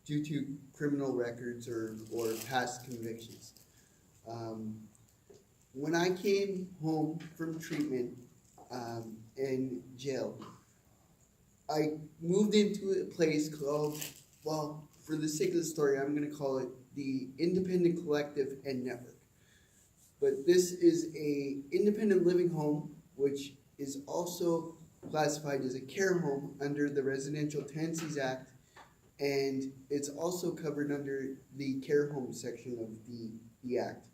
due to criminal records or past convictions. Um, when I came home from treatment in jail, I moved into a place called, well, for the sake of the story, I'm going to call it the Independent Collective and Network. But this is a independent living home, which is also classified as a care home under the Residential Tenancies Act, and it's also covered under the care home section of the act.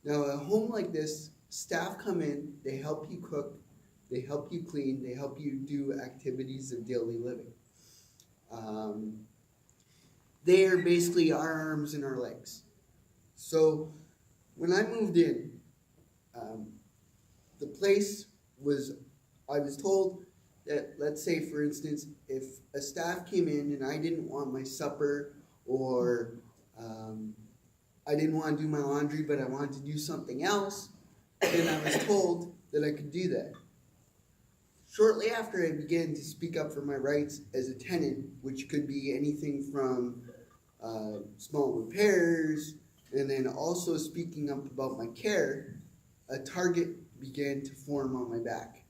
Now, a home like this, staff come in, they help you cook, they help you clean, they help you do activities of daily living. They are basically our arms and our legs. So when I moved in, the place was, I was told that, let's say for instance, if a staff came in and I didn't want my supper, or I didn't want to do my laundry but I wanted to do something else, then I was told that I could do that. Shortly after, I began to speak up for my rights as a tenant, which could be anything from small repairs, and then also speaking up about my care, a target began to form on my back.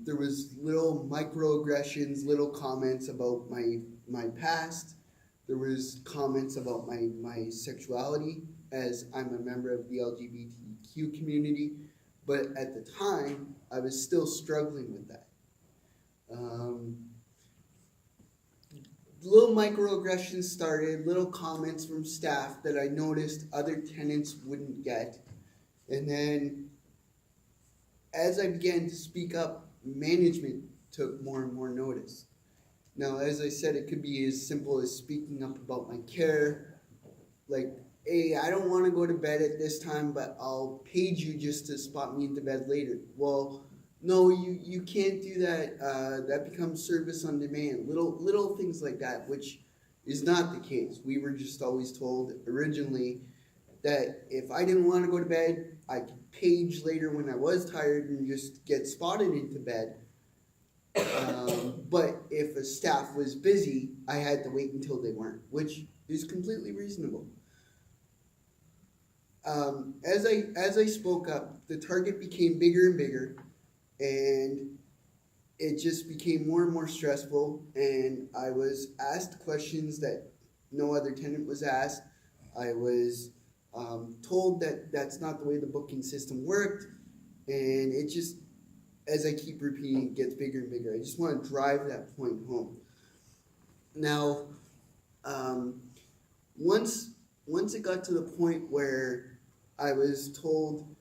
There was little microaggressions, little comments about my past. There was comments about my sexuality, as I'm a member of the LGBTQ community, but at the time, I was still struggling with that. Little microaggressions started, little comments from staff that I noticed other tenants wouldn't get. And then as I began to speak up, management took more and more notice. Now, as I said, it could be as simple as speaking up about my care, like, hey, I don't want to go to bed at this time, but I'll page you just to spot me into bed later. Well, no, you can't do that. That becomes service on demand. Little things like that, which is not the case. We were just always told originally that if I didn't want to go to bed, I could page later when I was tired and just get spotted into bed. But if a staff was busy, I had to wait until they weren't, which is completely reasonable. As I spoke up, the target became bigger and bigger, and it just became more and more stressful, and I was asked questions that no other tenant was asked. I was told that that's not the way the booking system worked, and it just, as I keep repeating, it gets bigger and bigger. I just want to drive that point home. Now, once it got to the point where I was told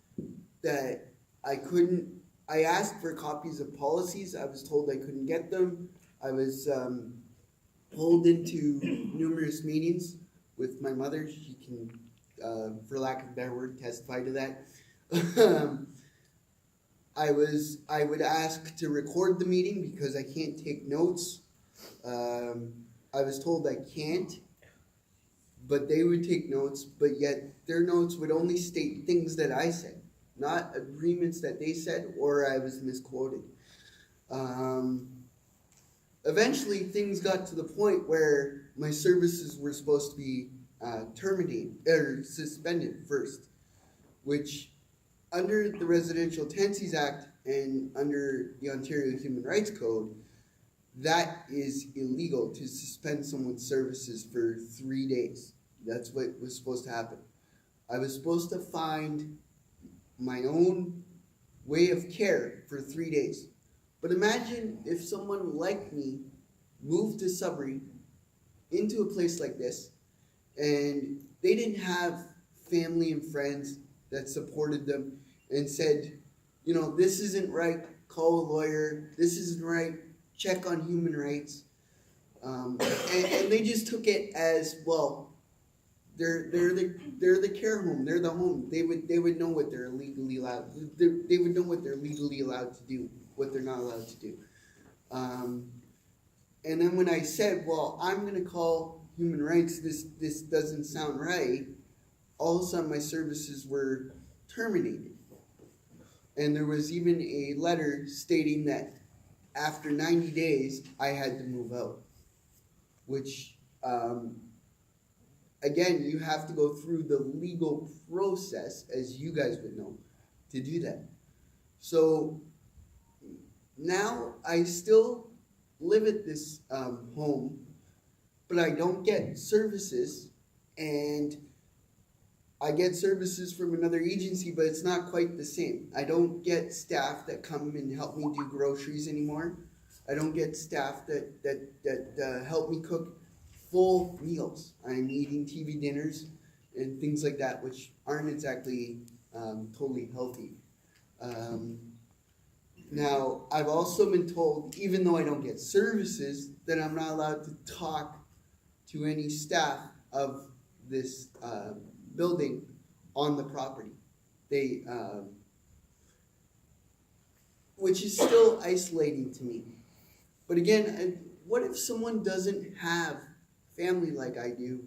that I asked for copies of policies. I was told I couldn't get them. I was pulled into numerous meetings with my mother. She can, for lack of a better word, testify to that. I would ask to record the meeting because I can't take notes. I was told I can't, but they would take notes, but yet their notes would only state things that I said, not agreements that they said, or I was misquoted. Eventually, things got to the point where my services were supposed to be terminated, or suspended first, which under the Residential Tenancies Act and under the Ontario Human Rights Code, that is illegal to suspend someone's services for 3 days. That's what was supposed to happen. I was supposed to find my own way of care for 3 days. But imagine if someone like me moved to Sudbury into a place like this, and they didn't have family and friends that supported them and said, you know, this isn't right, call a lawyer, this isn't right, check on human rights. And they just took it as, well, they're the care home, they're the home. They would know what they're legally allowed. They would know what they're legally allowed to do, what they're not allowed to do. And then when I said, well, I'm going to call human rights, this doesn't sound right, all of a sudden my services were terminated. And there was even a letter stating that after 90 days, I had to move out, which Um, Again, you have to go through the legal process, as you guys would know, to do that. So now I still live at this home, but I don't get services, and I get services from another agency, but it's not quite the same. I don't get staff that come and help me do groceries anymore. I don't get staff that help me cook full meals. I'm eating TV dinners and things like that, which aren't exactly totally healthy. Now, I've also been told, even though I don't get services, that I'm not allowed to talk to any staff of this building on the property. They, which is still isolating to me. But again, what if someone doesn't have family like I do,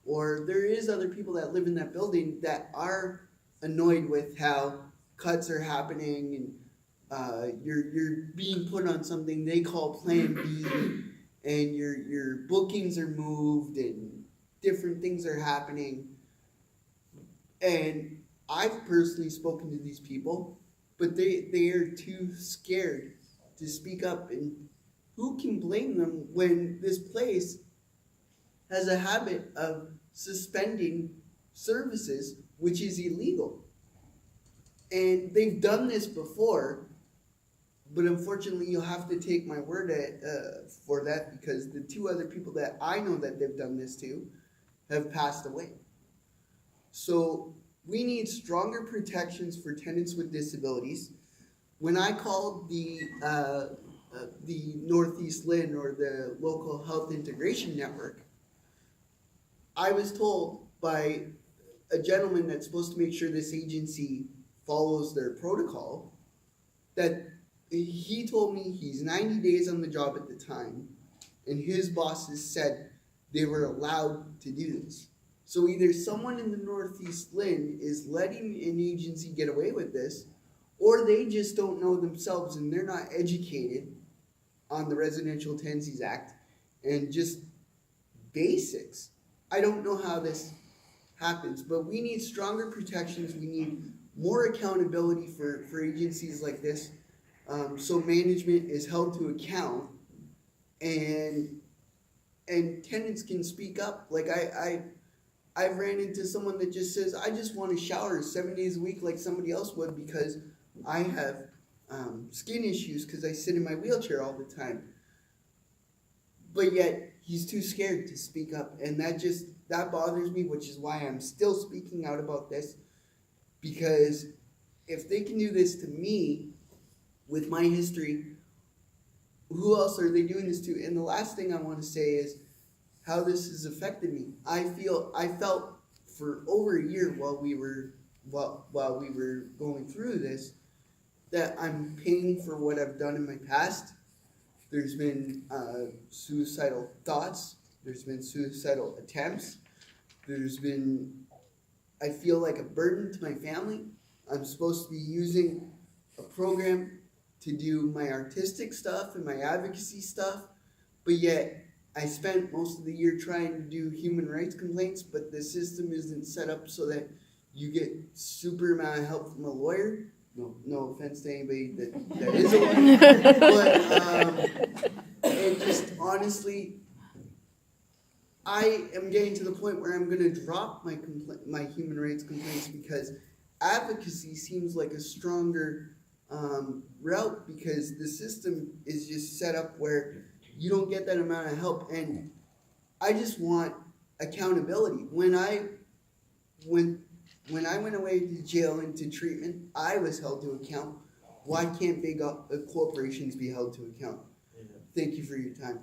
or there is other people that live in that building that are annoyed with how cuts are happening, and you're being put on something they call Plan B, and your bookings are moved and different things are happening. And I've personally spoken to these people, but they are too scared to speak up. And who can blame them when this place has a habit of suspending services, which is illegal? And they've done this before, but unfortunately you'll have to take my word for that, because the two other people that I know that they've done this to have passed away. So we need stronger protections for tenants with disabilities. When I called the Northeast Lynn, or the local health integration network, I was told by a gentleman that's supposed to make sure this agency follows their protocol, that he told me he's 90 days on the job at the time, and his bosses said they were allowed to do this. So either someone in the Northeast Lynn is letting an agency get away with this, or they just don't know themselves and they're not educated on the Residential Tenancies Act and just basics. I don't know how this happens, but we need stronger protections. We need more accountability for agencies like this, so management is held to account, and tenants can speak up. Like I've ran into someone that just says, I just want to shower 7 days a week like somebody else would, because I have skin issues because I sit in my wheelchair all the time. But yet he's too scared to speak up, and that bothers me, which is why I'm still speaking out about this, because if they can do this to me with my history, who else are they doing this to? And the last thing I want to say is how this has affected me. I felt for over a year while we were going through this, that I'm paying for what I've done in my past. There's been suicidal thoughts. There's been suicidal attempts. I feel like a burden to my family. I'm supposed to be using a program to do my artistic stuff and my advocacy stuff, but yet I spent most of the year trying to do human rights complaints, but the system isn't set up so that you get super amount of help from a lawyer. No offense to anybody that is a lawyer, but and just honestly, I am getting to the point where I'm going to drop my human rights complaints, because advocacy seems like a stronger route, because the system is just set up where you don't get that amount of help. And I just want accountability. When I went away to jail and to treatment, I was held to account. Why can't big corporations be held to account? Thank you for your time.